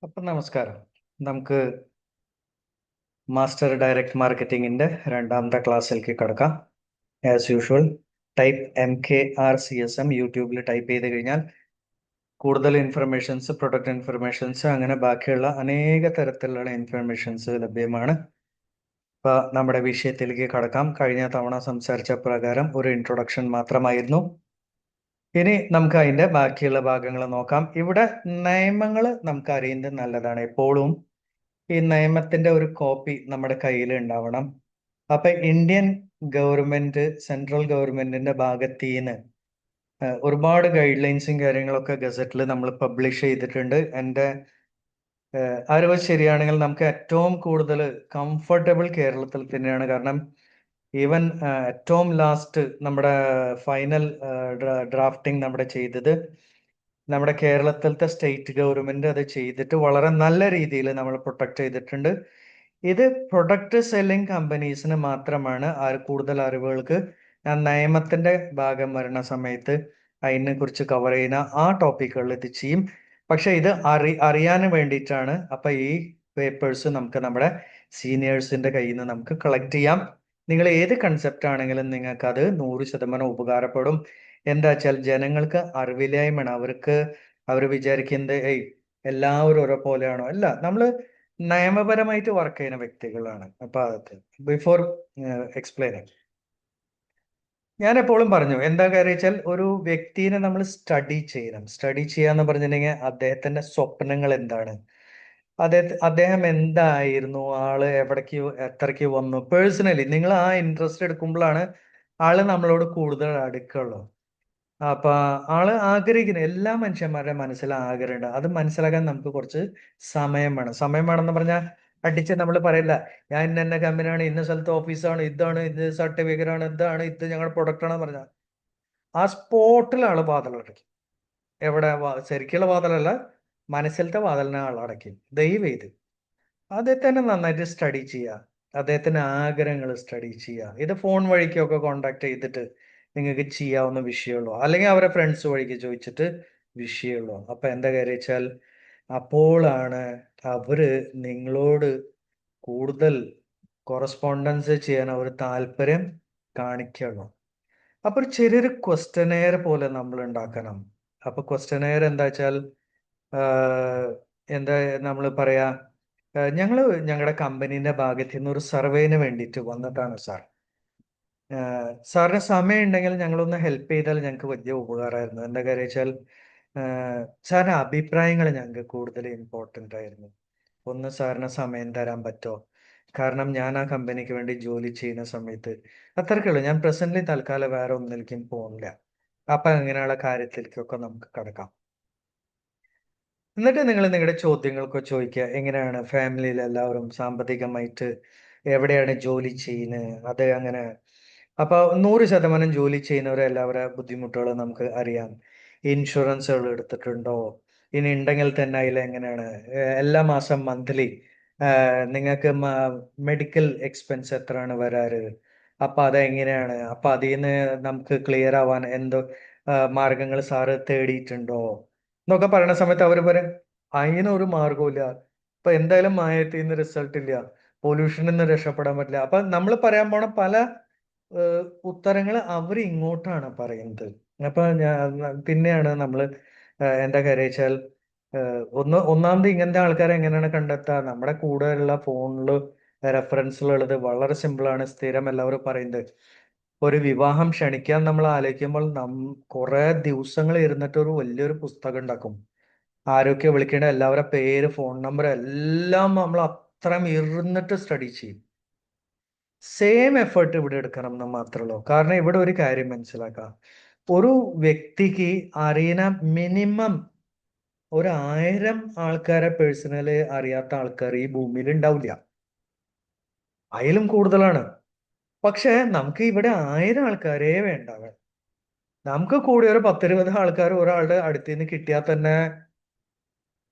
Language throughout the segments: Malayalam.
അപ്പം നമസ്കാരം. നമുക്ക് മാസ്റ്റർ ഡയറക്റ്റ് മാർക്കറ്റിംഗിന്റെ രണ്ടാമത്തെ ക്ലാസ്സിലേക്ക് കടക്കാം. ആസ് യൂഷ്വൽ ടൈപ്പ് MKRCSM യൂട്യൂബിൽ ടൈപ്പ് ചെയ്ത് കഴിഞ്ഞാൽ കൂടുതൽ ഇൻഫർമേഷൻസ്, പ്രൊഡക്റ്റ് ഇൻഫർമേഷൻസ്, അങ്ങനെ ബാക്കിയുള്ള അനേക തരത്തിലുള്ള ഇൻഫർമേഷൻസ് ലഭ്യമാണ്. ഇപ്പൊ നമ്മുടെ വിഷയത്തിലേക്ക് കടക്കാം. കഴിഞ്ഞ തവണ സംസാരിച്ച പ്രകാരം ഒരു ഇൻട്രൊഡക്ഷൻ മാത്രമായിരുന്നു. ഇനി നമുക്ക് അതിന്റെ ബാക്കിയുള്ള ഭാഗങ്ങൾ നോക്കാം. ഇവിടെ നിയമങ്ങൾ നമുക്ക് അറിയുന്നത് നല്ലതാണ്. എപ്പോഴും ഈ നിയമത്തിന്റെ ഒരു കോപ്പി നമ്മുടെ കയ്യിൽ ഉണ്ടാവണം. അപ്പൊ ഇന്ത്യൻ ഗവൺമെന്റ്, സെൻട്രൽ ഗവൺമെന്റിന്റെ ഭാഗത്തീന്ന് ഒരുപാട് ഗൈഡ് ലൈൻസും കാര്യങ്ങളൊക്കെ ഗസറ്റിൽ നമ്മൾ പബ്ലിഷ് ചെയ്തിട്ടുണ്ട്. എൻ്റെ അറിവ് ശരിയാണെങ്കിൽ നമുക്ക് ഏറ്റവും കൂടുതൽ കംഫർട്ടബിൾ കേരളത്തിൽ തന്നെയാണ്. കാരണം ഈവൻ ഏറ്റവും ലാസ്റ്റ് നമ്മുടെ ഫൈനൽ ഡ്രാഫ്റ്റിംഗ് നമ്മുടെ ചെയ്തത് നമ്മുടെ കേരളത്തിലത്തെ സ്റ്റേറ്റ് ഗവൺമെന്റ് അത് ചെയ്തിട്ട് വളരെ നല്ല രീതിയിൽ നമ്മൾ പ്രൊട്ടക്ട് ചെയ്തിട്ടുണ്ട്. ഇത് പ്രൊഡക്റ്റ് സെല്ലിംഗ് കമ്പനീസിന് മാത്രമാണ് കൂടുതൽ അറിവുകൾക്ക് ഞാൻ നിയമത്തിന്റെ ഭാഗം വരുന്ന സമയത്ത് അതിനെ കുറിച്ച് കവർ ചെയ്യുന്ന ആ ടോപ്പിക്കുകളിൽ ഇത് ചെയ്യും. പക്ഷെ ഇത് അറിയാൻ വേണ്ടിയിട്ടാണ്. അപ്പൊ ഈ പേപ്പേഴ്സ് നമുക്ക് നമ്മുടെ സീനിയേഴ്സിന്റെ കയ്യിൽ നിന്ന് നമുക്ക് കളക്ട് ചെയ്യാം. നിങ്ങൾ ഏത് കൺസെപ്റ്റ് ആണെങ്കിലും നിങ്ങൾക്ക് അത് 100% ഉപകാരപ്പെടും. എന്താ വെച്ചാൽ ജനങ്ങൾക്ക് അറിവില്ലായ്മയാണ്. അവർ വിചാരിക്കുന്നത് എല്ലാവരും ഒരേ പോലെയാണോ? അല്ല, നമ്മൾ നിയമപരമായിട്ട് വർക്ക് ചെയ്യുന്ന വ്യക്തികളാണ്. അപ്പൊ അത് ബിഫോർ എക്സ്പ്ലെയിനിങ് ഞാൻ എപ്പോഴും പറഞ്ഞു, എന്താ കാര്യം വെച്ചാൽ ഒരു വ്യക്തിനെ നമ്മൾ സ്റ്റഡി ചെയ്യണം. സ്റ്റഡി ചെയ്യാന്ന് പറഞ്ഞിട്ടുണ്ടെങ്കിൽ അദ്ദേഹത്തിന്റെ സ്വപ്നങ്ങൾ എന്താണ്, അദ്ദേഹം എന്തായിരുന്നു, ആള് എവിടേക്ക് എത്രയ്ക്ക് വന്നു. പേഴ്സണലി നിങ്ങൾ ആ ഇൻട്രസ്റ്റ് എടുക്കുമ്പോഴാണ് ആള് നമ്മളോട് കൂടുതൽ അടുക്കുള്ളൂ. അപ്പൊ ആള് ആഗ്രഹിക്കുന്ന എല്ലാ മനുഷ്യന്മാരുടെ മനസ്സിൽ ആഗ്രഹമുണ്ട്. അത് മനസ്സിലാക്കാൻ നമുക്ക് കുറച്ച് സമയം വേണം. സമയം വേണമെന്ന് പറഞ്ഞാൽ അടിച്ച് നമ്മൾ പറയില്ല, ഞാൻ ഇന്ന കമ്പനിയാണ്, ഇന്ന സ്ഥലത്ത് ഓഫീസാണ്, ഇതാണ്, ഇത് സർട്ടിഫിക്കറ്റ് ആണ്, ഇതാണ്, ഇത് ഞങ്ങളുടെ പ്രൊഡക്റ്റ് ആണെന്ന് പറഞ്ഞാൽ ആ സ്പോട്ടിൽ ആള് വാതിലടയ്ക്കും. എവിടെ ശരിക്കുള്ള വാതിലല്ല, മനസ്സിലത്തെ വാതിലിനെ ആൾ അടയ്ക്കും. ദയവ് ചെയ്ത് അദ്ദേഹത്തിനെ നന്നായിട്ട് സ്റ്റഡി ചെയ്യുക. അദ്ദേഹത്തിന്റെ ആഗ്രഹങ്ങൾ സ്റ്റഡി ചെയ്യുക. ഇത് ഫോൺ വഴിക്കൊക്കെ കോണ്ടാക്ട് ചെയ്തിട്ട് നിങ്ങൾക്ക് ചെയ്യാവുന്ന വിഷയമുള്ളൂ. അല്ലെങ്കിൽ അവരെ ഫ്രണ്ട്സ് വഴിക്ക് ചോദിച്ചിട്ട് വിഷയമുള്ളൂ. അപ്പൊ എന്താ കാര്യം വെച്ചാൽ അപ്പോഴാണ് അവര് നിങ്ങളോട് കൂടുതൽ കൊറസ്പോണ്ടൻസ് ചെയ്യാൻ അവർ താല്പര്യം കാണിക്കുള്ളൂ. അപ്പൊ ഒരു ചെറിയൊരു ക്വസ്റ്റനെയർ പോലെ നമ്മൾ ഉണ്ടാക്കണം. അപ്പൊ ക്വസ്റ്റനെയർ എന്താ വെച്ചാൽ എന്താ നമ്മൾ പറയാ, ഞങ്ങള് ഞങ്ങളുടെ കമ്പനീന്റെ ഭാഗത്ത് നിന്ന് ഒരു സർവേന് വേണ്ടിയിട്ട് വന്നതാണ് സാർ. സാറിന് സമയം ഉണ്ടെങ്കിൽ ഞങ്ങളൊന്ന് ഹെൽപ്പ് ചെയ്താൽ ഞങ്ങൾക്ക് വലിയ ഉപകാരമായിരുന്നു. എന്താ കാര്യം വെച്ചാൽ സാറിന്റെ അഭിപ്രായങ്ങൾ ഞങ്ങൾക്ക് കൂടുതൽ ഇമ്പോർട്ടൻ്റ് ആയിരുന്നു. ഒന്ന് സാറിന് സമയം തരാൻ പറ്റുമോ? കാരണം ഞാൻ ആ കമ്പനിക്ക് വേണ്ടി ജോലി ചെയ്യുന്ന സമയത്ത് അത്രയ്ക്കുള്ളൂ. ഞാൻ പ്രസന്റ്ലി തൽക്കാലം വേറെ ഒന്നിലേക്കും പോകുന്നില്ല. അപ്പൊ അങ്ങനെയുള്ള കാര്യത്തിലേക്കൊക്കെ നമുക്ക് കടക്കാം. എന്നിട്ട് നിങ്ങൾ നിങ്ങളുടെ ചോദ്യങ്ങളൊക്കെ ചോദിക്കുക. എങ്ങനെയാണ് ഫാമിലിയിൽ എല്ലാവരും സാമ്പത്തികമായിട്ട്, എവിടെയാണ് ജോലി ചെയ്യുന്നത്, അത് അങ്ങനെ. അപ്പൊ 100% ജോലി ചെയ്യുന്നവരെല്ലാവരുടെ ബുദ്ധിമുട്ടുകൾ നമുക്ക് അറിയാം. ഇൻഷുറൻസുകൾ എടുത്തിട്ടുണ്ടോ? ഇനി ഉണ്ടെങ്കിൽ തന്നെ അതിൽ എങ്ങനെയാണ് എല്ലാ മാസം മന്ത്ലി നിങ്ങൾക്ക് മെഡിക്കൽ എക്സ്പെൻസ് എത്രയാണ് വരാറ്? അപ്പൊ അതെങ്ങനെയാണ്? അപ്പൊ അതിൽ നിന്ന് നമുക്ക് ക്ലിയർ ആവാൻ എന്തോ മാർഗങ്ങൾ സാറ് തേടിയിട്ടുണ്ടോ എന്നൊക്കെ പറയുന്ന സമയത്ത് അവർ പറയും അതിനൊരു മാർഗവുമില്ല. ഇപ്പൊ എന്തായാലും മായത്തിൽ നിന്ന് റിസൾട്ട് ഇല്ല, പൊല്യൂഷനിൽ നിന്ന് രക്ഷപ്പെടാൻ പറ്റില്ല. അപ്പൊ നമ്മൾ പറയാൻ പോണ പല ഉത്തരങ്ങൾ അവർ ഇങ്ങോട്ടാണ് പറയുന്നത്. അപ്പൊ പിന്നെയാണ് നമ്മൾ എന്താ കാര്യം വെച്ചാൽ ഒന്നാമത് ഇങ്ങനത്തെ ആൾക്കാരെ എങ്ങനെയാണ് കണ്ടെത്തുക? നമ്മുടെ കൂടെയുള്ള ഫോണില് റെഫറൻസിലുള്ളത് വളരെ സിമ്പിളാണ്. സ്ഥിരം എല്ലാവരും പറയുന്നത് ഒരു വിവാഹം ക്ഷണിക്കാൻ നമ്മൾ ആലോചിക്കുമ്പോൾ കുറെ ദിവസങ്ങൾ ഇരുന്നിട്ട് ഒരു വലിയൊരു പുസ്തകം ഉണ്ടാക്കും. ആരൊക്കെ വിളിക്കേണ്ട, എല്ലാവരുടെ പേര്, ഫോൺ നമ്പർ എല്ലാം നമ്മൾ അത്രയും ഇരുന്നിട്ട് സ്റ്റഡി ചെയ്യും. സെയിം എഫേർട്ട് ഇവിടെ എടുക്കണം എന്ന് മാത്രമേ ഉള്ളൂ. കാരണം ഇവിടെ ഒരു കാര്യം മനസ്സിലാക്കാം, ഒരു വ്യക്തിക്ക് അറിയുന്ന മിനിമം 1000 ആൾക്കാരെ പേഴ്സണലി അറിയാത്ത ആൾക്കാർ ഈ ഭൂമിയിൽ ഉണ്ടാവില്ല. അതിലും കൂടുതലാണ്. പക്ഷെ നമുക്ക് ഇവിടെ 1000 ആൾക്കാരേ വേണ്ട. നമുക്ക് കൂടി ഒരു 10-20 ആൾക്കാർ ഒരാളുടെ അടുത്ത് നിന്ന് കിട്ടിയാൽ തന്നെ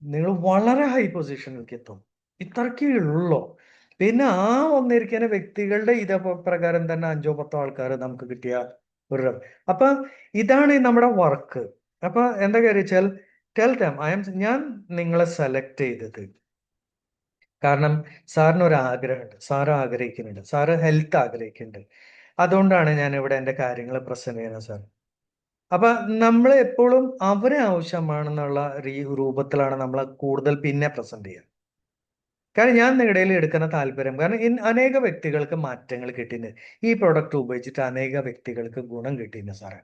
നിങ്ങൾ വളരെ ഹൈ പൊസിഷനിലേക്ക് എത്തും. ഇത്രക്കേ ഉള്ളൂ. പിന്നെ ആ വന്നിരിക്കുന്ന വ്യക്തികളുടെ പ്രകാരം തന്നെ 5-10 ആൾക്കാർ നമുക്ക് കിട്ടിയ ഒരു അപ്പൊ ഇതാണ് നമ്മുടെ വർക്ക്. അപ്പൊ എന്താ കാര്യം വെച്ചാൽ ടെൽ ദം ഞാൻ നിങ്ങളെ സെലക്ട് ചെയ്തത് കാരണം സാറിന് ഒരു ആഗ്രഹമുണ്ട്, സാറ് ആഗ്രഹിക്കുന്നുണ്ട്, സാറ് ഹെൽത്ത് ആഗ്രഹിക്കുന്നുണ്ട്. അതുകൊണ്ടാണ് ഞാൻ ഇവിടെ എൻ്റെ കാര്യങ്ങൾ പ്രസന്റ് ചെയ്യുന്നത് സാർ. അപ്പൊ നമ്മൾ എപ്പോഴും അവരെ ആവശ്യമാണെന്നുള്ള രൂപത്തിലാണ് നമ്മൾ കൂടുതൽ പിന്നെ പ്രസന്റ് ചെയ്യുക. കാരണം ഞാൻ നിങ്ങളുടെ എടുക്കുന്ന താല്പര്യം കാരണം അനേക വ്യക്തികൾക്ക് മാറ്റങ്ങൾ കിട്ടിയിട്ടുണ്ട്. ഈ പ്രൊഡക്റ്റ് ഉപയോഗിച്ചിട്ട് അനേക വ്യക്തികൾക്ക് ഗുണം കിട്ടിയിട്ടുണ്ട് സാറേ.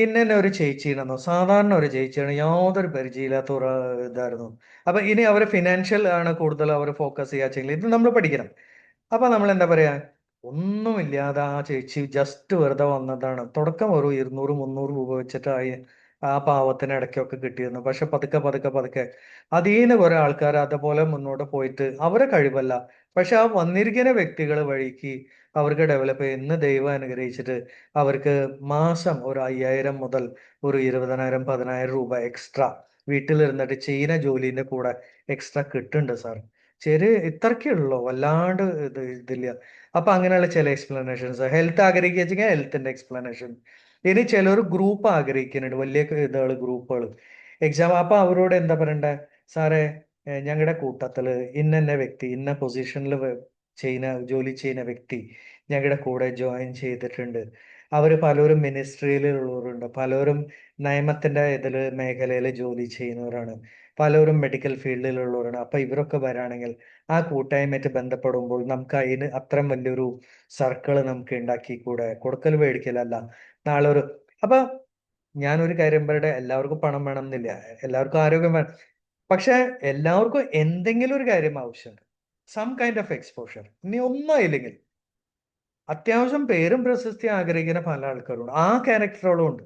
ഇന്നെ ഒരു ചേച്ചിയാണെന്നോ, സാധാരണ ഒരു ചേച്ചിയാണ്, യാതൊരു പരിചയമില്ലാത്ത ഒരു ഇതായിരുന്നു. അപ്പൊ ഇനി അവരെ ഫിനാൻഷ്യൽ ആണ് കൂടുതൽ അവർ ഫോക്കസ് ചെയ്യാച്ചെങ്കിൽ ഇത് നമ്മൾ പഠിക്കണം. അപ്പൊ നമ്മൾ എന്താ പറയാ, ഒന്നുമില്ലാതെ ആ ചേച്ചി ജസ്റ്റ് വെറുതെ വന്നതാണ്. തുടക്കം ഒരു 200-300 രൂപ വെച്ചിട്ടായി ആ പാവത്തിന് ഇടയ്ക്കൊക്കെ കിട്ടിയിരുന്നു. പക്ഷെ പതുക്കെ പതുക്കെ പതുക്കെ അതീന്ന് കുറെ ആൾക്കാർ അതുപോലെ മുന്നോട്ട് പോയിട്ട് അവരെ കഴിവല്ല, പക്ഷെ ആ വന്നിരിക്കുന്ന വ്യക്തികൾ വഴിക്ക് അവർക്ക് ഡെവലപ്പ് ചെയ്യും. ഇന്ന് ദൈവം അനുഗ്രഹിച്ചിട്ട് അവർക്ക് മാസം ഒരു 5000 മുതൽ ഒരു 20,000-10,000 രൂപ എക്സ്ട്രാ വീട്ടിലിരുന്നിട്ട് ചെയ്യുന്ന ജോലിന്റെ കൂടെ എക്സ്ട്രാ കിട്ടുന്നുണ്ട് സാർ. ഇത്രക്കേ ഉള്ളൂ, വല്ലാണ്ട് ഇതില്ല. അപ്പൊ അങ്ങനെയുള്ള ചില എക്സ്പ്ലനേഷൻസ്. ഹെൽത്ത് ആഗ്രഹിക്കുക ഹെൽത്തിന്റെ എക്സ്പ്ലനേഷൻ. ഇനി ചിലർ ഗ്രൂപ്പ് ആഗ്രഹിക്കുന്നുണ്ട്, വലിയ ഇതുകൾ ഗ്രൂപ്പുകൾ എക്സാം. അപ്പൊ അവരോട് എന്താ പറയണ്ടേ, സാറേ ഞങ്ങളുടെ കൂട്ടത്തില് ഇന്ന വ്യക്തി ഇന്ന പൊസിഷനിൽ ജോലി ചെയ്യുന്ന വ്യക്തി ഞങ്ങളുടെ കൂടെ ജോയിൻ ചെയ്തിട്ടുണ്ട്. അവര് പലരും മിനിസ്ട്രിയിലുള്ളവരുണ്ട്, പലരും നിയമത്തിന്റെ മേഖലയിൽ ജോലി ചെയ്യുന്നവരാണ്, പലരും മെഡിക്കൽ ഫീൽഡിലുള്ളവരാണ്. അപ്പൊ ഇവരൊക്കെ വരാണെങ്കിൽ ആ കൂട്ടായ്മയായിട്ട് ബന്ധപ്പെടുമ്പോൾ നമുക്ക് അതിന് അത്രയും വലിയൊരു സർക്കിൾ നമുക്ക് ഉണ്ടാക്കിക്കൂടെ. കൊടുക്കൽ മേടിക്കലല്ല, നാളെ ഒരു. അപ്പൊ ഞാനൊരു കാര്യം പറയട്ടെ, എല്ലാവർക്കും പണം വേണം എന്നില്ല, എല്ലാവർക്കും ആരോഗ്യം വേണം. പക്ഷെ എല്ലാവർക്കും എന്തെങ്കിലും ഒരു കാര്യം ആവശ്യമുണ്ട്, സം കൈൻഡ് ഓഫ് എക്സ്പോഷർ. ഇനി ഒന്നും ആയില്ലെങ്കിൽ അത്യാവശ്യം പേരും പ്രശസ്തി ആഗ്രഹിക്കുന്ന പല ആൾക്കാരുണ്ട്, ആ ക്യാരക്ടറുകളും ഉണ്ട്.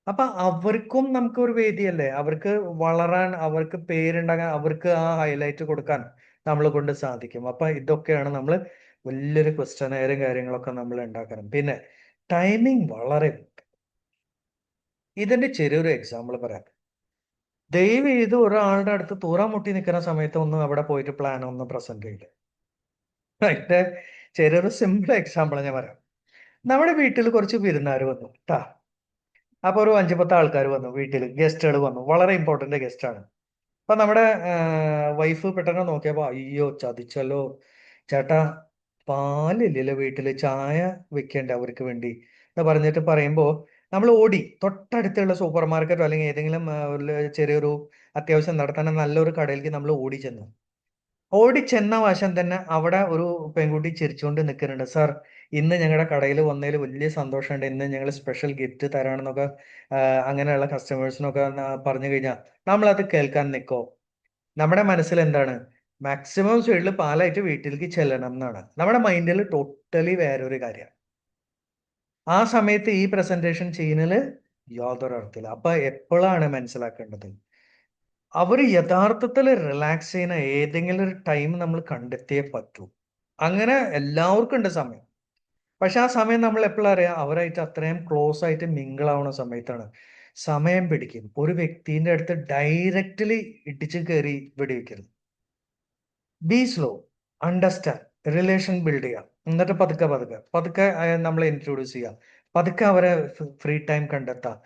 അപ്പൊ അവർക്കും നമുക്ക് ഒരു വേദിയല്ലേ, അവർക്ക് വളരാൻ, അവർക്ക് പേരുണ്ടാകാൻ, അവർക്ക് ആ ഹൈലൈറ്റ് കൊടുക്കാൻ നമ്മളെ കൊണ്ട് സാധിക്കും. അപ്പൊ ഇതൊക്കെയാണ് നമ്മൾ വലിയൊരു ക്വസ്റ്റ്യനയറും കാര്യങ്ങളൊക്കെ നമ്മൾ ഉണ്ടാക്കണം. പിന്നെ ടൈമിംഗ് വളരെ. ഇതിന്റെ ചെറിയൊരു എക്സാമ്പിൾ പറയാം. ദയവ് ചെയ്ത് ഒരാളുടെ അടുത്ത് തൂറാൻ മുട്ടി നിൽക്കുന്ന സമയത്ത് ഒന്നും അവിടെ പോയിട്ട് പ്ലാൻ ഒന്നും പ്രസന്റ് ചെയ്യില്ല. അതിന്റെ ചെറിയൊരു സിമ്പിൾ എക്സാമ്പിൾ ഞാൻ പറയാം. നമ്മുടെ വീട്ടിൽ കുറച്ച് വിരുന്നുകാർ വന്നു ട്ടാ. അപ്പൊ ഒരു 5-10 ആൾക്കാർ വന്നു, വീട്ടിൽ ഗസ്റ്റുകൾ വന്നു, വളരെ ഇമ്പോർട്ടന്റ് ഗസ്റ്റ് ആണ്. അപ്പൊ നമ്മുടെ വൈഫ് പെട്ടെന്ന് നോക്കിയപ്പോ, അയ്യോ ചതിച്ചല്ലോ ചേട്ടാ, പാലില്ലല്ലോ വീട്ടില്, ചായ വെക്കണ്ടേ അവർക്ക് വേണ്ടി എന്ന് പറഞ്ഞിട്ട് പറയുമ്പോ നമ്മൾ ഓടി തൊട്ടടുത്തുള്ള സൂപ്പർ മാർക്കറ്റോ അല്ലെങ്കിൽ ഏതെങ്കിലും ചെറിയൊരു അത്യാവശ്യം നടത്താൻ നല്ലൊരു കടയിലേക്ക് നമ്മൾ ഓടി ചെന്നു. ഓടിച്ചെന്ന വശം തന്നെ അവിടെ ഒരു പെൺകുട്ടി ചിരിച്ചുകൊണ്ട് നിൽക്കുന്നുണ്ട്. സാർ, ഇന്ന് ഞങ്ങളുടെ കടയിൽ വന്നതിൽ വലിയ സന്തോഷമുണ്ട്, ഇന്ന് ഞങ്ങൾ സ്പെഷ്യൽ ഗിഫ്റ്റ് തരാണെന്നൊക്കെ അങ്ങനെയുള്ള കസ്റ്റമേഴ്സിനൊക്കെ പറഞ്ഞു കഴിഞ്ഞാൽ നമ്മളത് കേൾക്കാൻ നിൽക്കോ? നമ്മുടെ മനസ്സിൽ എന്താണ്, മാക്സിമം സ്പീഡിൽ പാലായിട്ട് വീട്ടിലേക്ക് ചെല്ലണം എന്നാണ് നമ്മുടെ മൈൻഡിൽ. ടോട്ടലി വേറൊരു കാര്യമാണ്. ആ സമയത്ത് ഈ പ്രസന്റേഷൻ ചെയ്യുന്നതിൽ യാതൊരു അർത്ഥമില്ല. അപ്പൊ എപ്പോഴാണ് മനസ്സിലാക്കേണ്ടത്, അവർ യഥാർത്ഥത്തിൽ റിലാക്സ് ചെയ്യുന്ന ഏതെങ്കിലും ഒരു ടൈം നമ്മൾ കണ്ടെത്തിയേ പറ്റൂ. അങ്ങനെ എല്ലാവർക്കും ഉണ്ട് സമയം. പക്ഷെ ആ സമയം നമ്മൾ എപ്പോഴാ അറിയാം, അവരായിട്ട് അത്രയും ക്ലോസ് ആയിട്ട് മിങ്കിൾ ആവുന്ന സമയത്താണ്. സമയം പിടിക്കും. ഒരു വ്യക്തിന്റെ അടുത്ത് ഡയറക്റ്റ്ലി ഇടിച്ചു കയറി വെടിവെക്കരുത്. Be slow, understand, relation build ചെയ്യാം. എന്നിട്ട് പതുക്കെ പതുക്കെ പതുക്കെ നമ്മളെ ഇൻട്രൊഡ്യൂസ് ചെയ്യാം. പതുക്കെ അവരെ ഫ്രീ ടൈം കണ്ടെത്താം.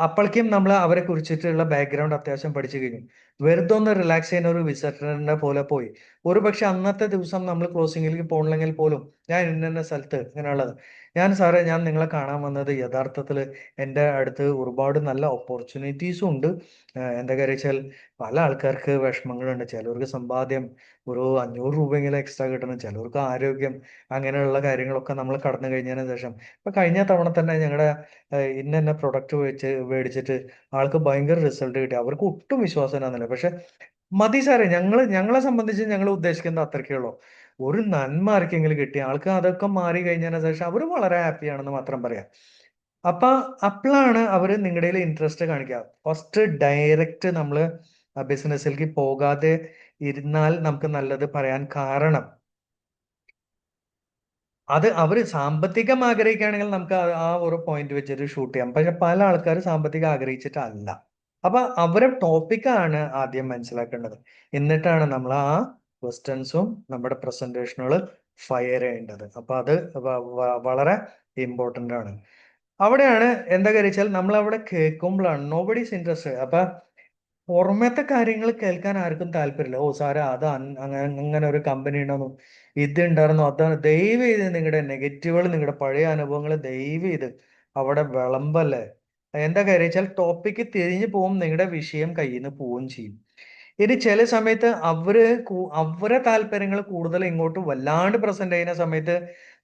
അപ്പോഴേക്കും നമ്മൾ അവരെ കുറിച്ചിട്ടുള്ള ബാക്ക്ഗ്രൗണ്ട് അത്യാവശ്യം പഠിച്ചു കഴിഞ്ഞു. വെറുതെ ഒന്ന് റിലാക്സ് ചെയ്യുന്ന ഒരു വിസിറ്ററിനെ പോലെ പോയി. ഒരു പക്ഷെ അന്നത്തെ ദിവസം നമ്മൾ ക്ലോസിംഗിലേക്ക് പോകണമെങ്കിൽ പോലും ഞാൻ ഇന്ന സ്ഥലത്ത് ഇങ്ങനെയുള്ളത്, സാറേ ഞാൻ നിങ്ങളെ കാണാൻ വന്നത് യഥാർത്ഥത്തിൽ എൻ്റെ അടുത്ത് ഒരുപാട് നല്ല ഓപ്പർച്യൂണിറ്റീസും ഉണ്ട്. എന്താ കാര്യം വെച്ചാൽ പല ആൾക്കാർക്ക് വിഷമങ്ങളുണ്ട്. ചിലർക്ക് സമ്പാദ്യം ഒരു 500 രൂപയെങ്കിലും എക്സ്ട്രാ കിട്ടണം, ചിലർക്ക് ആരോഗ്യം, അങ്ങനെയുള്ള കാര്യങ്ങളൊക്കെ നമ്മൾ കടന്നു കഴിഞ്ഞതിന് ശേഷം. ഇപ്പൊ കഴിഞ്ഞ തവണ തന്നെ ഞങ്ങളുടെ ഇന്ന പ്രൊഡക്റ്റ് മേടിച്ചിട്ട് ആൾക്ക് ഭയങ്കര റിസൾട്ട് കിട്ടി. അവർക്ക് ഒട്ടും വിശ്വാസം ഉണ്ടാകുന്നില്ല. പക്ഷെ മതി സാറേ, ഞങ്ങളെ സംബന്ധിച്ച് ഞങ്ങൾ ഉദ്ദേശിക്കുന്നത് അത്രയ്ക്കേ ഉള്ളൂ. ഒരു നന്മ ആർക്കെങ്കിലും കിട്ടി ആൾക്ക് അതൊക്കെ മാറി കഴിഞ്ഞതിന് ശേഷം അവർ വളരെ ഹാപ്പിയാണെന്ന് മാത്രം പറയാം. അപ്പൊ അപ്പോഴാണ് അവര് നിങ്ങളുടെ ഇൻട്രസ്റ്റ് കാണിക്കുക. ഫസ്റ്റ് ഡയറക്റ്റ് നമ്മള് ബിസിനസ്സിലേക്ക് പോകാതെ ഇരുന്നാൽ നമുക്ക് നല്ലത് പറയാൻ കാരണം, അത് അവര് സാമ്പത്തികം ആഗ്രഹിക്കുകയാണെങ്കിൽ നമുക്ക് ആ ഒരു പോയിന്റ് വെച്ചിട്ട് ഷൂട്ട് ചെയ്യാം. പക്ഷെ പല ആൾക്കാർ സാമ്പത്തികം ആഗ്രഹിച്ചിട്ടല്ല. അപ്പൊ അവരെ ടോപ്പിക്കാണ് ആദ്യം മനസ്സിലാക്കേണ്ടത്. എന്നിട്ടാണ് നമ്മൾ ആ ക്വസ്റ്റ്യൻസും നമ്മുടെ പ്രസന്റേഷനുകൾ ഫയർ ചെയ്യേണ്ടത്. അപ്പൊ അത് വളരെ ഇമ്പോർട്ടന്റ് ആണ്. അവിടെയാണ് എന്താ വെച്ചാൽ നമ്മൾ അവിടെ കേൾക്കുമ്പോഴാണ് നോബഡീസ് ഇൻട്രസ്റ്റ്. അപ്പൊ പുറമേത്തെ കാര്യങ്ങൾ കേൾക്കാൻ ആർക്കും താല്പര്യമില്ല. ഓ സാറേ അത് അങ്ങനെ ഒരു കമ്പനി ഉണ്ടെന്നും ഇത് ഉണ്ടായിരുന്നു അതാണ്. ദയവ് ചെയ്ത് നിങ്ങളുടെ നെഗറ്റീവുകൾ, നിങ്ങളുടെ പഴയ അനുഭവങ്ങൾ ദയവ് ചെയ്ത് അവിടെ വിളമ്പല്ലേ. എന്താ കാര്യം വെച്ചാൽ ടോപ്പിക്ക് തിരിഞ്ഞു പോകും, നിങ്ങളുടെ വിഷയം കയ്യിൽ നിന്ന് പോവുകയും ചെയ്യും. ഇനി ചില സമയത്ത് അവരെ താല്പര്യങ്ങൾ കൂടുതൽ ഇങ്ങോട്ട് വല്ലാണ്ട് പ്രസന്റ് ചെയ്യുന്ന സമയത്ത്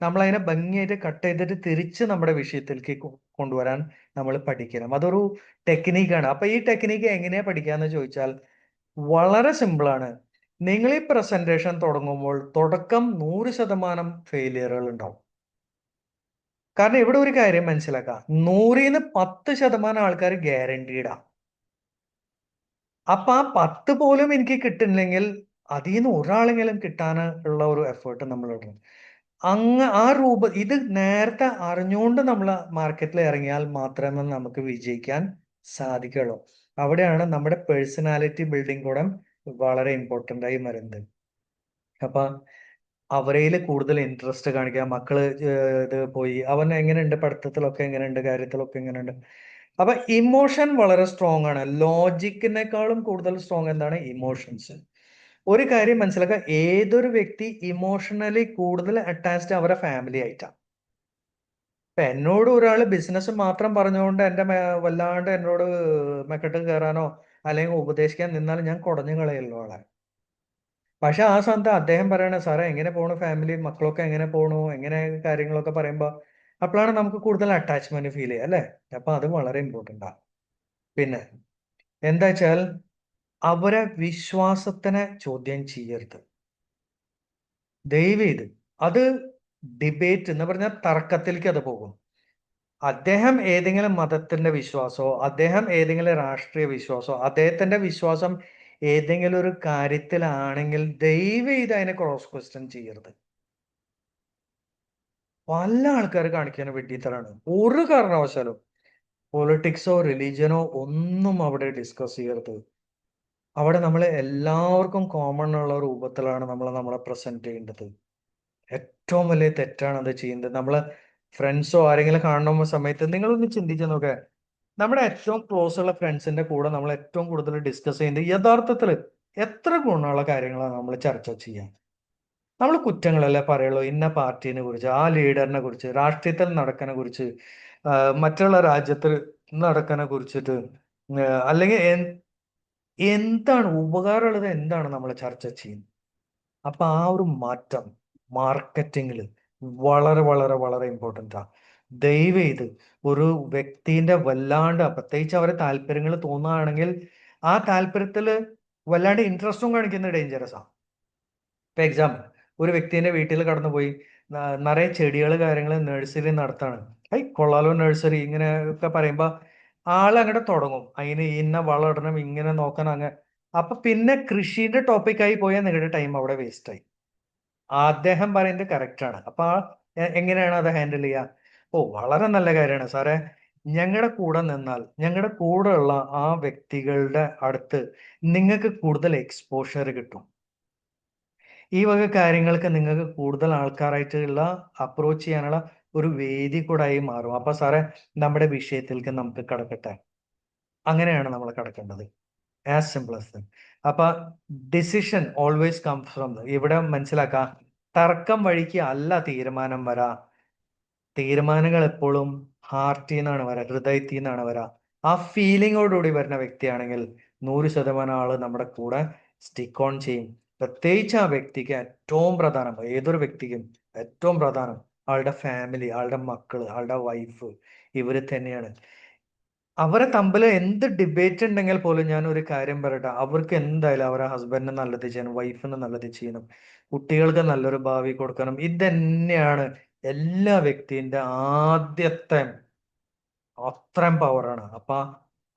നമ്മൾ അതിനെ ഭംഗിയായിട്ട് കട്ട് ചെയ്തിട്ട് തിരിച്ച് നമ്മുടെ വിഷയത്തിലേക്ക് കൊണ്ടുവരാൻ നമ്മൾ പഠിക്കണം. അതൊരു ടെക്നീക്കാണ്. അപ്പൊ ഈ ടെക്നീക്ക് എങ്ങനെയാ പഠിക്കാന്ന് ചോദിച്ചാൽ വളരെ സിമ്പിളാണ്. നിങ്ങൾ ഈ പ്രസന്റേഷൻ തുടങ്ങുമ്പോൾ തുടക്കം 100% ഫെയിലിയറുകൾ ഉണ്ടാവും. കാരണം ഇവിടെ ഒരു കാര്യം മനസ്സിലാക്കാം, 100-ന്ന് 10% ആൾക്കാർ ഗ്യാരണ്ടീഡാ. അപ്പൊ ആ 10 പോലും എനിക്ക് കിട്ടുന്നില്ലെങ്കിൽ അതിൽ നിന്ന് ഒരാളെങ്കിലും കിട്ടാൻ ഉള്ള ഒരു എഫേർട്ട് നമ്മൾ ഇടണം. ആ ഇത് നേരത്തെ അറിഞ്ഞുകൊണ്ട് നമ്മൾ മാർക്കറ്റിൽ ഇറങ്ങിയാൽ മാത്രമേ നമുക്ക് വിജയിക്കാൻ സാധിക്കുള്ളൂ. അവിടെയാണ് നമ്മുടെ പേഴ്സണാലിറ്റി ബിൽഡിംഗ് കൂടെ വളരെ ഇമ്പോർട്ടന്റ് ആയി വരുന്നത്. അപ്പൊ അവരയിൽ കൂടുതൽ ഇൻട്രസ്റ്റ് കാണിക്കുക. മക്കള് ഇത് പോയി അവൻ എങ്ങനെയുണ്ട്, പഠിത്തത്തിലൊക്കെ എങ്ങനെയുണ്ട്, കാര്യത്തിലൊക്കെ എങ്ങനെയുണ്ട്. അപ്പൊ ഇമോഷൻ വളരെ സ്ട്രോങ് ആണ്. ലോജിക്കിനേക്കാളും കൂടുതൽ സ്ട്രോങ് എന്താണ്? ഇമോഷൻസ്. ഒരു കാര്യം മനസ്സിലാക്കുക, ഏതൊരു വ്യക്തി ഇമോഷണലി കൂടുതൽ അറ്റാച്ച്ഡ് അവരെ ഫാമിലി ആയിട്ടാണ്. ഇപ്പൊ എന്നോട് ഒരാൾ ബിസിനസ് മാത്രം പറഞ്ഞുകൊണ്ട് വല്ലാണ്ട് എന്നോട് മെക്കെട്ട് കയറാനോ അല്ലെങ്കിൽ ഉപദേശിക്കാൻ നിന്നാൽ ഞാൻ കുടഞ്ഞു കളയല്ലോ ആളെ. പക്ഷെ ആ സമയത്ത് അദ്ദേഹം പറയണ സാറേ എങ്ങനെ പോണു, ഫാമിലി മക്കളൊക്കെ എങ്ങനെ പോണു, എങ്ങനെ കാര്യങ്ങളൊക്കെ പറയുമ്പോ അപ്പോഴാണ് നമുക്ക് കൂടുതൽ അറ്റാച്ച്മെന്റ് ഫീൽ ചെയ്യുക അല്ലെ. അപ്പൊ അത് വളരെ ഇമ്പോർട്ടൻ്റ് ആണ്. പിന്നെ എന്താ വെച്ചാൽ അവരെ വിശ്വാസത്തിനെ ചോദ്യം ചെയ്യരുത് ദയവ് ചെയ്ത്. അത് ഡിബേറ്റ് എന്ന് പറഞ്ഞാൽ തർക്കത്തിലേക്ക് അത് പോകും. അദ്ദേഹം ഏതെങ്കിലും മതത്തിന്റെ വിശ്വാസമോ അദ്ദേഹം ഏതെങ്കിലും രാഷ്ട്രീയ വിശ്വാസമോ അദ്ദേഹത്തിന്റെ വിശ്വാസം ഏതെങ്കിലും ഒരു കാര്യത്തിലാണെങ്കിൽ ദയവ് ചെയ്ത് അതിനെ ക്രോസ് ക്വസ്റ്റ്യൻ ചെയ്യരുത്. പല ആൾക്കാർ കാണിക്കാൻ വേണ്ടിയിട്ടാണ്. ഒരു കാരണവശാലും പൊളിറ്റിക്സോ റിലീജിയനോ ഒന്നും അവിടെ ഡിസ്കസ് ചെയ്യരുത്. അവിടെ നമ്മൾ എല്ലാവർക്കും കോമൺ ഉള്ള രൂപത്തിലാണ് നമ്മളെ പ്രസന്റ് ചെയ്യേണ്ടത്. ഏറ്റവും വലിയ തെറ്റാണ് അത് ചെയ്യുന്നത്. നമ്മള് ഫ്രണ്ട്സോ ആരെങ്കിലും കാണുന്ന സമയത്ത് നിങ്ങളൊന്ന് ചിന്തിച്ചു നോക്കുക, നമ്മുടെ ഏറ്റവും ക്ലോസ് ഉള്ള ഫ്രണ്ട്സിന്റെ കൂടെ നമ്മൾ ഏറ്റവും കൂടുതൽ ഡിസ്കസ് ചെയ്യുന്നത് യഥാർത്ഥത്തിൽ എത്ര ഗുണമുള്ള കാര്യങ്ങളാണ് നമ്മൾ ചർച്ച ചെയ്യാൻ. നമ്മൾ കുറ്റങ്ങളല്ലേ പറയുള്ളൂ. ഇന്ന പാർട്ടിനെ കുറിച്ച്, ആ ലീഡറിനെ കുറിച്ച്, രാഷ്ട്രീയത്തിൽ നടക്കനെ കുറിച്ച്, മറ്റുള്ള രാജ്യത്തിൽ നടക്കനെ കുറിച്ചിട്ട്, അല്ലെങ്കിൽ എന്താണ് ഉപകാരമുള്ളത് എന്താണ് നമ്മൾ ചർച്ച ചെയ്യുന്നത്. അപ്പൊ ആ ഒരു മാറ്റം മാർക്കറ്റിങ്ങിൽ വളരെ വളരെ വളരെ ഇമ്പോർട്ടൻ്റ് ആണ്. ദയവ് ചെയ്ത് ഒരു വ്യക്തിന്റെ വല്ലാണ്ട് പ്രത്യേകിച്ച് അവരെ താല്പര്യങ്ങൾ തോന്നുകയാണെങ്കിൽ ആ താല്പര്യത്തിൽ വല്ലാണ്ട് ഇൻട്രസ്റ്റും കാണിക്കുന്നത് ഡേഞ്ചറസ് ആണ്. ഇപ്പൊ എക്സാമ്പിൾ, ഒരു വ്യക്തിന്റെ വീട്ടിൽ കടന്നുപോയി നിറയെ ചെടികൾ കാര്യങ്ങൾ നഴ്സറി നടത്താണ്. കൊള്ളാലോ നഴ്സറി ഇങ്ങനെ ഒക്കെ പറയുമ്പോ ആള് അങ്ങോട്ട് തുടങ്ങും, അതിന് ഇന്ന വളം ഇടണം, ഇങ്ങനെ നോക്കണം അങ്ങ്. അപ്പൊ പിന്നെ കൃഷിയുടെ ടോപ്പിക്കായി പോയാൽ നിങ്ങളുടെ ടൈം അവിടെ വേസ്റ്റ് ആയി. അദ്ദേഹം പറയുന്നത് കറക്റ്റ് ആണ്. അപ്പൊ എങ്ങനെയാണ് അത് ഹാൻഡിൽ ചെയ്യുക? ഓ വളരെ നല്ല കാര്യമാണ് സാറേ, ഞങ്ങളുടെ കൂടെ നിന്നാൽ ഞങ്ങളുടെ കൂടെ ഉള്ള ആ വ്യക്തികളുടെ അടുത്ത് നിങ്ങൾക്ക് കൂടുതൽ എക്സ്പോഷർ കിട്ടും. ഈ വക കാര്യങ്ങൾക്ക് നിങ്ങൾക്ക് കൂടുതൽ ആൾക്കാരായിട്ടുള്ള അപ്രോച്ച് ചെയ്യാനുള്ള ഒരു വേദി കൂടെ ആയി മാറും. അപ്പൊ സാറേ നമ്മുടെ വിഷയത്തിലേക്ക് നമുക്ക് കടക്കട്ടെ. അങ്ങനെയാണ് നമ്മൾ കടക്കേണ്ടത്. As simple as that. അപ്പൊ ഡിസിഷൻ ഓൾവേസ് കം ഫ്രം, ഇവിടെ മനസ്സിലാക്കാം, തർക്കം വഴിക്ക് അല്ല തീരുമാനം വരാ. തീരുമാനങ്ങൾ എപ്പോഴും ഹാർട്ടിൽ നിന്നാണ് വരാ, ഹൃദയത്തിൽ നിന്നാണ് വരാ. ആ ഫീലിങ്ങോടുകൂടി വരുന്ന വ്യക്തിയാണെങ്കിൽ 100% ആള് നമ്മുടെ കൂടെ സ്റ്റിക്ക് ഓൺ ചെയ്യും. പ്രത്യേകിച്ച് ആ വ്യക്തിക്ക് ഏറ്റവും പ്രധാനം, ഏതൊരു വ്യക്തിക്കും ഏറ്റവും പ്രധാനം ആളുടെ ഫാമിലി, ആളുടെ മക്കള്, ആളുടെ വൈഫ്, ഇവര് തന്നെയാണ്. അവരെ തമ്മിൽ എന്ത് ഡിബേറ്റ് ഉണ്ടെങ്കിൽ പോലും ഞാൻ ഒരു കാര്യം പറയട്ടെ, അവർക്ക് എന്തായാലും അവരെ ഹസ്ബൻഡിന് നല്ലത് ചെയ്യണം, വൈഫിന് നല്ലത് ചെയ്യണം, കുട്ടികൾക്ക് നല്ലൊരു ഭാവി കൊടുക്കണം. ഇത് തന്നെയാണ് എല്ലാ വ്യക്തിന്റെ ആദ്യത്തെ അത്രയും പവറാണ്. അപ്പൊ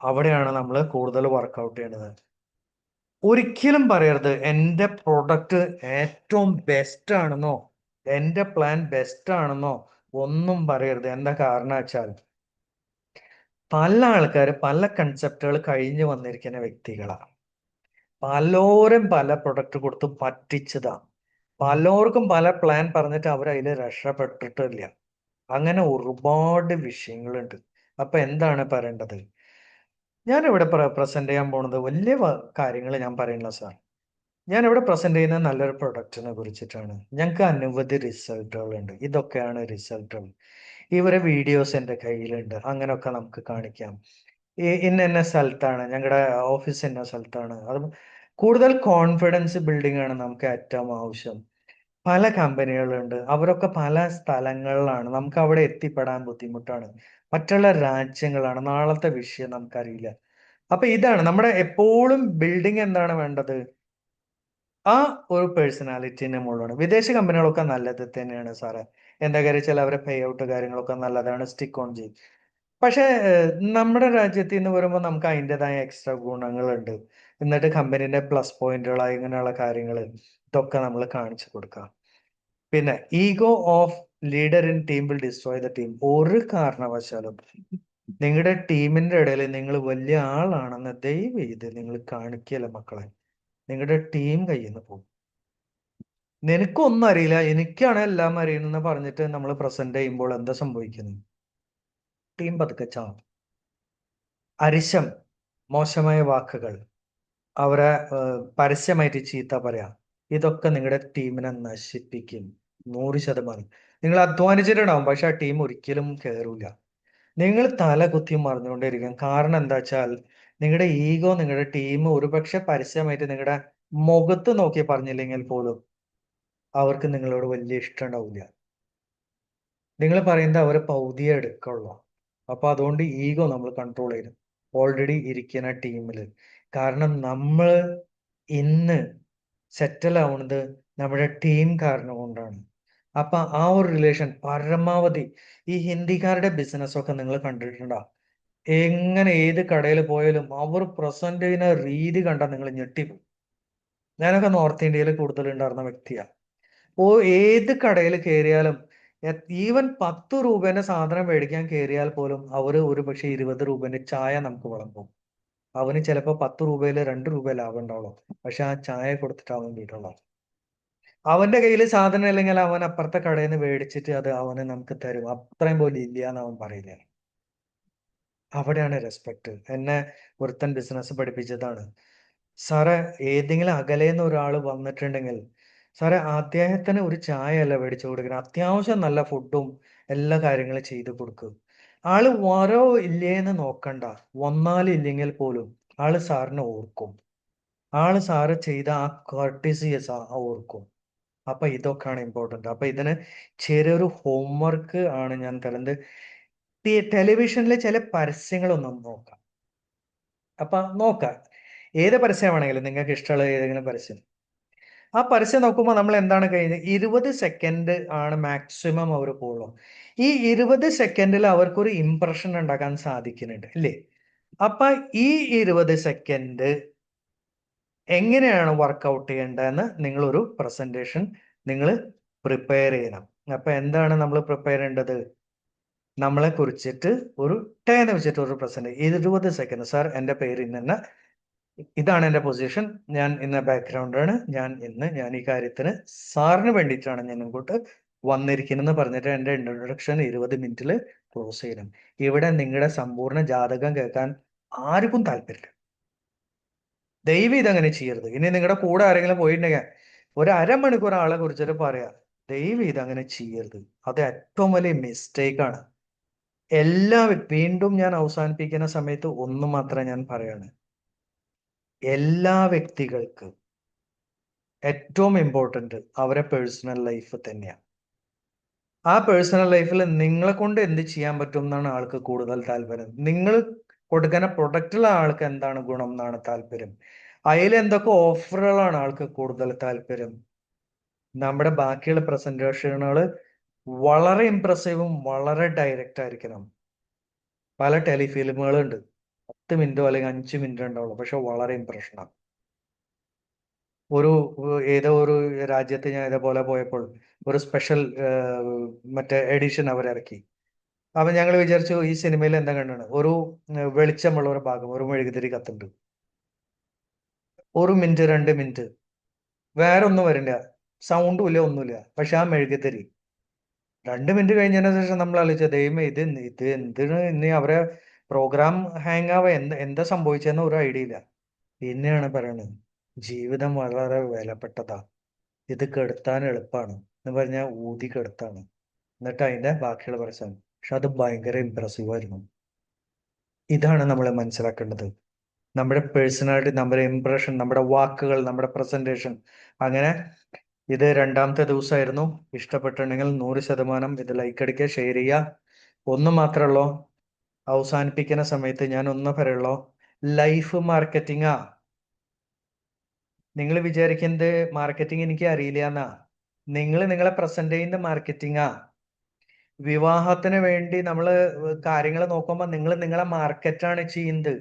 അവിടെയാണ് നമ്മൾ കൂടുതൽ വർക്കൗട്ട് ചെയ്യേണ്ടത്. ഒരിക്കലും പറയരുത് എന്റെ പ്രൊഡക്റ്റ് ഏറ്റവും ബെസ്റ്റ് ആണെന്നോ എന്റെ പ്ലാൻ ബെസ്റ്റ് ആണെന്നോ ഒന്നും പറയരുത്. എന്താ കാരണം വെച്ചാൽ പല ആൾക്കാർ പല കൺസെപ്റ്റുകൾ കഴിഞ്ഞു വന്നിരിക്കുന്ന വ്യക്തികളാണ്. പലരും പല പ്രൊഡക്റ്റ് കൊടുത്ത് പറ്റിച്ചതാ. പലർക്കും പല പ്ലാൻ പറഞ്ഞിട്ട് അവർ അതിൽ രക്ഷപ്പെട്ടിട്ടില്ല. അങ്ങനെ ഒരുപാട് വിഷയങ്ങളുണ്ട്. അപ്പൊ എന്താണ് പറയേണ്ടത്? ഞാനിവിടെ പ്രസന്റ് ചെയ്യാൻ പോണത് വലിയ കാര്യങ്ങൾ ഞാൻ പറയുന്നില്ല സാർ. ഞാനിവിടെ പ്രസന്റ് ചെയ്യുന്ന നല്ലൊരു പ്രൊഡക്റ്റിനെ കുറിച്ചിട്ടാണ്. ഞങ്ങൾക്ക് അനവധി റിസൾട്ടുകളുണ്ട്. ഇതൊക്കെയാണ് റിസൾട്ടുകൾ. ഇവരെ വീഡിയോസ് എൻ്റെ കയ്യിലുണ്ട്. അങ്ങനെയൊക്കെ നമുക്ക് കാണിക്കാം. ഇന്ന ഇന്ന സ്ഥലത്താണ്, ഞങ്ങളുടെ ഓഫീസ് ഇന്ന സ്ഥലത്താണ്. അത് കൂടുതൽ കോൺഫിഡൻസ് ബിൽഡിംഗ് ആണ് നമുക്ക് ഏറ്റവും ആവശ്യം. പല കമ്പനികളുണ്ട്. അവരൊക്കെ പല സ്ഥലങ്ങളിലാണ്. നമുക്ക് അവിടെ എത്തിപ്പെടാൻ ബുദ്ധിമുട്ടാണ്. മറ്റുള്ള രാജ്യങ്ങളാണ്. നാളത്തെ വിഷയം നമുക്കറിയില്ല. അപ്പൊ ഇതാണ് നമ്മുടെ എപ്പോഴും ബിൽഡിംഗ് എന്താണ് വേണ്ടത്? ആ ഒരു പേഴ്സണാലിറ്റിന്റെ മുകളിലാണ്. വിദേശ കമ്പനികളൊക്കെ നല്ലത് തന്നെയാണ് സാറേ. എന്താ കാര്യം വെച്ചാൽ അവരെ പേ ഔട്ട് കാര്യങ്ങളൊക്കെ നല്ലതാണ്. സ്റ്റിക്ക് ഓൺ ചെയ്യും. പക്ഷേ നമ്മുടെ രാജ്യത്ത് നിന്ന് വരുമ്പോൾ നമുക്ക് അതിൻ്റെതായ എക്സ്ട്രാ ഗുണങ്ങളുണ്ട്. എന്നിട്ട് കമ്പനീന്റെ പ്ലസ് പോയിന്റുകളായി ഇങ്ങനെയുള്ള കാര്യങ്ങൾ ഇതൊക്കെ നമ്മൾ കാണിച്ചു കൊടുക്കുക. പിന്നെ ego of leader in team will destroy the team. ഒരു കാരണവശാലും നിങ്ങളുടെ ടീമിന്റെ ഇടയിൽ നിങ്ങൾ വലിയ ആളാണെന്ന് ദയവ് ചെയ്ത് നിങ്ങൾ കാണിക്കല്ല മക്കളെ. നിങ്ങളുടെ ടീം കയ്യിൽ നിന്ന് പോകും. നിനക്കൊന്നും അറിയില്ല, എനിക്കാണ് എല്ലാം അറിയുന്നെന്ന് പറഞ്ഞിട്ട് നമ്മൾ പ്രസന്റ് ചെയ്യുമ്പോൾ എന്താ സംഭവിക്കുന്നത്? ടീം പതുക്കെ ചാവും. അരിശം, മോശമായ വാക്കുകൾ, അവരെ പരസ്യമായിട്ട് ചീത്ത പറയാം, ഇതൊക്കെ നിങ്ങളുടെ ടീമിനെ നശിപ്പിക്കും. 100%. നിങ്ങൾ അധ്വാനിച്ചിട്ടുണ്ടാവും, പക്ഷെ ആ ടീം ഒരിക്കലും കയറൂല. നിങ്ങൾ തല കുത്തി മറിഞ്ഞുകൊണ്ടിരിക്കും. കാരണം എന്താ വെച്ചാൽ നിങ്ങളുടെ ഈഗോ, നിങ്ങളുടെ ടീം ഒരുപക്ഷെ പരസ്യമായിട്ട് നിങ്ങളുടെ മുഖത്ത് നോക്കി പറഞ്ഞില്ലെങ്കിൽ പോലും അവർക്ക് നിങ്ങളോട് വലിയ ഇഷ്ടം ഉണ്ടാവില്ല. നിങ്ങൾ പറയുന്നത് അവരെ പൗതിയെ എടുക്കുള്ളൂ. അപ്പൊ അതുകൊണ്ട് ഈഗോ നമ്മൾ കൺട്രോൾ ചെയ്യണം ഓൾറെഡി ഇരിക്കുന്ന ടീമിൽ. കാരണം നമ്മൾ ഇന്ന് സെറ്റിൽ ആവുന്നത് നമ്മുടെ ടീം കാരണം കൊണ്ടാണ്. അപ്പൊ ആ ഒരു റിലേഷൻ പരമാവധി, ഈ ഹിന്ദിക്കാരുടെ ബിസിനസ് ഒക്കെ നിങ്ങൾ കണ്ടിട്ടുണ്ടോ? എങ്ങനെ ഏത് കടയിൽ പോയാലും അവർ പ്രസന്റ് ചെയ്യുന്ന രീതി കണ്ടാൽ നിങ്ങൾ ഞെട്ടിപ്പോകും. ഞാനൊക്കെ നോർത്ത് ഇന്ത്യയിൽ കൂടുതൽ ഉണ്ടായിരുന്ന വ്യക്തിയാണ്. ഏത് കടയിൽ കയറിയാലും ഈവൻ 10 രൂപേന്റെ സാധനം മേടിക്കാൻ കയറിയാൽ പോലും അവര് ഒരു പക്ഷെ 20 രൂപേന്റെ ചായ നമുക്ക് വിളമ്പും. അവന് ചിലപ്പോ 10 രൂപയില് 2 രൂപ ലാഭം ഉണ്ടാവുള്ളൂ. പക്ഷെ ആ ചായ കൊടുത്തിട്ട് അവൻ വീട്ടുള്ളൂ. അവന്റെ കയ്യിൽ സാധനം ഇല്ലെങ്കിൽ അവൻ അപ്പുറത്തെ കടയിൽ നിന്ന് മേടിച്ചിട്ട് അത് അവന് നമുക്ക് തരും. അത്രയും പോലും ഇല്ല എന്ന് അവൻ പറയില്ല. അവിടെയാണ് റെസ്പെക്ട്. എന്നെ ഒരുത്തൻ ബിസിനസ് പഠിപ്പിച്ചതാണ്. സാറേ, ഏതെങ്കിലും അകലേന്ന് ഒരാൾ വന്നിട്ടുണ്ടെങ്കിൽ സാറേ അദ്ദേഹത്തിന് ഒരു ചായ അല്ല മേടിച്ചു കൊടുക്കണം, അത്യാവശ്യം നല്ല ഫുഡും എല്ലാ കാര്യങ്ങളും ചെയ്തു കൊടുക്കും. ആള് വരോ ഇല്ലേന്ന് നോക്കണ്ട. വന്നാലും ഇല്ലെങ്കിൽ പോലും ആള് സാറിനെ ഓർക്കും. ആള് സാറ് ചെയ്ത ആ കർട്ടിസിയസ് ഓർക്കും. അപ്പൊ ഇതൊക്കെയാണ് ഇമ്പോർട്ടന്റ്. അപ്പൊ ഇതിന് ചെറിയൊരു ഹോംവർക്ക് ആണ് ഞാൻ തരുന്നത്. ടെലിവിഷനിലെ ചില പരസ്യങ്ങളൊന്നും നോക്കാം. അപ്പൊ നോക്കാം, ഏത് പരസ്യമാണെങ്കിലും നിങ്ങൾക്ക് ഇഷ്ടമുള്ള ഏതെങ്കിലും പരസ്യം, ആ പരസ്യം നോക്കുമ്പോൾ നമ്മൾ എന്താണ് കഴിഞ്ഞത്? 20 സെക്കൻഡ് ആണ് മാക്സിമം അവർ പോകുള്ളൂ. ഈ 20 സെക്കൻഡിൽ അവർക്കൊരു ഇംപ്രഷൻ ഉണ്ടാക്കാൻ സാധിക്കുന്നുണ്ട് അല്ലേ? അപ്പൊ ഈ 20 സെക്കൻഡ് എങ്ങനെയാണ് വർക്ക്ഔട്ട് ചെയ്യേണ്ടതെന്ന് നിങ്ങളൊരു പ്രസന്റേഷൻ നിങ്ങൾ പ്രിപ്പയർ ചെയ്യണം. അപ്പൊ എന്താണ് നമ്മൾ പ്രിപ്പയർ ചെയ്യേണ്ടത്? നമ്മളെ കുറിച്ചിട്ട് ഒരു ടേന്ന് വെച്ചിട്ട് ഒരു പ്രസന്റ് 20 സെക്കൻഡ്. സാർ, എൻ്റെ പേര് ഇന്ന, ഇതാണ് എൻ്റെ പൊസിഷൻ, ഞാൻ ഇന്ന ബാക്ക്ഗ്രൗണ്ടാണ്, ഞാൻ ഈ കാര്യത്തിന് സാറിന് വേണ്ടിയിട്ടാണ് ഞാൻ ഇങ്ങോട്ട് വന്നിരിക്കുന്നതെന്ന് പറഞ്ഞിട്ട് എൻ്റെ ഇൻട്രൊഡക്ഷൻ 20 മിനിറ്റിൽ ക്ലോസ് ചെയ്യണം. ഇവിടെ നിങ്ങളുടെ സമ്പൂർണ്ണ ജാതകം കേൾക്കാൻ ആർക്കും താല്പര്യമില്ല. ദയവ് ഇതങ്ങനെ ചെയ്യരുത്. ഇനി നിങ്ങളുടെ കൂടെ ആരെങ്കിലും പോയിട്ടുണ്ടെങ്കിൽ ഒരു അരമണിക്കൂർ ആളെ കുറിച്ചിട്ട് പറയാ, ദയവ് ഇതങ്ങനെ ചെയ്യരുത്. അത് ഏറ്റവും വലിയ മിസ്റ്റേക്ക് ആണ്. വീണ്ടും ഞാൻ അവസാനിപ്പിക്കുന്ന സമയത്ത് ഒന്ന് മാത്രമേ ഞാൻ പറയാണ്. എല്ലാ വ്യക്തികൾക്കും ഏറ്റവും ഇമ്പോർട്ടന്റ് അവരെ പേഴ്സണൽ ലൈഫ് തന്നെയാണ്. ആ പേഴ്സണൽ ലൈഫിൽ നിങ്ങളെ കൊണ്ട് എന്ത് ചെയ്യാൻ പറ്റും എന്നാണ് ആൾക്ക് കൂടുതൽ താല്പര്യം. നിങ്ങൾ കൊടുക്കുന്ന പ്രൊഡക്റ്റിലെ ആൾക്ക് എന്താണ് ഗുണം എന്നാണ് താല്പര്യം. അതിൽ എന്തൊക്കെ ഓഫറുകളാണ് ആൾക്ക് കൂടുതൽ താല്പര്യം. നമ്മുടെ ബാക്കിയുള്ള പ്രസന്റേഷനുകൾ വളരെ ഇംപ്രസീവും വളരെ ഡയറക്റ്റ് ആയിരിക്കണം. പല ടെലിഫിലിമുകളുണ്ട്, 10 മിനിറ്റോ അല്ലെങ്കിൽ 5 മിനിറ്റോ ഉണ്ടാവുള്ളൂ, പക്ഷെ വളരെ ഇംപ്രഷനാണ്. ഒരു ഏതോ ഒരു രാജ്യത്ത് ഞാൻ ഇതേപോലെ പോയപ്പോൾ ഒരു സ്പെഷ്യൽ മറ്റേ എഡിഷൻ അവരിറക്കി. അപ്പൊ ഞങ്ങൾ വിചാരിച്ചു ഈ സിനിമയിൽ എന്താ കണ്ടാണ്, ഒരു വെളിച്ചമുള്ള ഒരു ഭാഗം, ഒരു മെഴുകുതിരി കത്തുണ്ട്, 1 മിനിറ്റ് 2 മിനിറ്റ് വേറെ ഒന്നും വരില്ല, സൗണ്ടും ഇല്ല, ഒന്നുമില്ല, പക്ഷെ ആ മെഴുകുതിരി 2 മിനിറ്റ് കഴിഞ്ഞതിന് ശേഷം നമ്മൾ ആലോചിച്ച ദൈവമേ ഇത് എന്തിനു ഇനി അവരെ പ്രോഗ്രാം ഹാങ് ആവുക എന്താ സംഭവിച്ചെന്ന് ഒരു ഐഡിയ ഇല്ല. പിന്നെയാണ് പറയണത് ജീവിതം വളരെ വിലപ്പെട്ടതാ, ഇത് കെടുത്താൻ എളുപ്പമാണ് എന്ന് പറഞ്ഞാൽ ഊതി കെടുത്താണ്. എന്നിട്ട് അതിന്റെ ബാക്കിയുള്ള പ്രശ്നം, പക്ഷെ അത് ഭയങ്കര ഇമ്പ്രസീവ് ആയിരുന്നു. ഇതാണ് നമ്മൾ മനസ്സിലാക്കേണ്ടത്. നമ്മുടെ പേഴ്സണാലിറ്റി, നമ്മുടെ ഇംപ്രഷൻ, നമ്മുടെ വാക്കുകൾ, നമ്മുടെ പ്രസന്റേഷൻ. അങ്ങനെ ഇത് 2-മത്തെ ദിവസമായിരുന്നു. ഇഷ്ടപ്പെട്ടിട്ടുണ്ടെങ്കിൽ 100% ഇത് ലൈക്ക് അടിക്കുക, ഷെയർ ചെയ്യുക. ഒന്ന് മാത്രമല്ലോ, അവസാനിപ്പിക്കുന്ന സമയത്ത് ഞാൻ ഒന്ന് പറയുള്ളൂ, ലൈഫ് മാർക്കറ്റിംഗാ. നിങ്ങൾ വിചാരിക്കുന്നത് മാർക്കറ്റിംഗ് എനിക്ക് അറിയില്ല എന്നാ. നിങ്ങളെ പ്രസന്റ് ചെയ്യുന്ന മാർക്കറ്റിംഗാ. വിവാഹത്തിന് വേണ്ടി നമ്മൾ കാര്യങ്ങൾ നോക്കുമ്പോൾ നിങ്ങളെ മാർക്കറ്റാണ് ചെയ്യുന്നത്.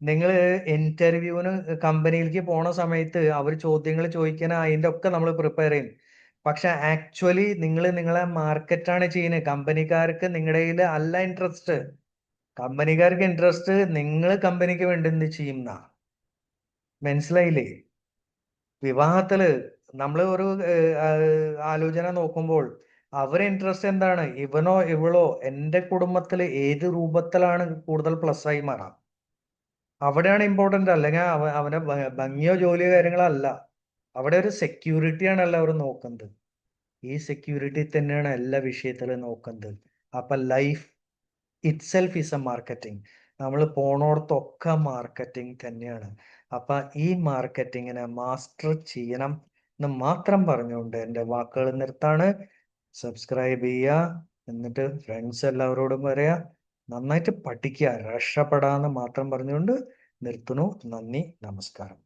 നിങ്ങൾ ഇന്റർവ്യൂവിന് കമ്പനിയിലേക്ക് പോണ സമയത്ത് അവർ ചോദ്യങ്ങൾ ചോദിക്കാൻ അതിന്റെ ഒക്കെ നമ്മൾ പ്രിപ്പയർ ചെയ്യും. പക്ഷെ ആക്ച്വലി നിങ്ങളെ മാർക്കറ്റാണ് ചെയ്യുന്നത്. കമ്പനിക്കാർക്ക് നിങ്ങളുടെ കയ്യിൽ അല്ല ഇൻട്രസ്റ്റ്. കമ്പനിക്കാർക്ക് ഇൻട്രസ്റ്റ് നിങ്ങൾ കമ്പനിക്ക് വേണ്ടി എന്ത് ചെയ്യുന്ന. മനസ്സിലായില്ലേ? വിവാഹത്തില് നമ്മൾ ഒരു ആലോചന നോക്കുമ്പോൾ അവരെ ഇൻട്രസ്റ്റ് എന്താണ്? ഇവനോ ഇവളോ എന്റെ കുടുംബത്തില് ഏത് രൂപത്തിലാണ് കൂടുതൽ പ്ലസ് ആയി മാറാം, അവിടെയാണ് ഇമ്പോർട്ടന്റ്. അല്ലെങ്കിൽ അവനെ ഭംഗിയോ ജോലിയോ കാര്യങ്ങളോ അല്ല. അവിടെ ഒരു സെക്യൂരിറ്റിയാണ് എല്ലാവരും നോക്കുന്നത്. ഈ സെക്യൂരിറ്റി തന്നെയാണ് എല്ലാ വിഷയത്തിലും നോക്കുന്നത്. അപ്പൊ life it self is A marketing. നമ്മൾ പോണോടത്തൊക്കെ മാർക്കറ്റിംഗ് തന്നെയാണ്. അപ്പൊ ഈ മാർക്കറ്റിങ്ങിനെ മാസ്റ്റർ ചെയ്യണം എന്ന് മാത്രം പറഞ്ഞുകൊണ്ട് എൻ്റെ വാക്കുകൾ നിർത്താണ്. സബ്സ്ക്രൈബ് ചെയ്യുക, എന്നിട്ട് ഫ്രണ്ട്സ് എല്ലാവരോടും പറയാ, നന്നായിട്ട് പഠിക്കുക, രക്ഷപ്പെടാന്ന് മാത്രം പറഞ്ഞുകൊണ്ട് നിർത്തുന്നു. നന്ദി, നമസ്കാരം.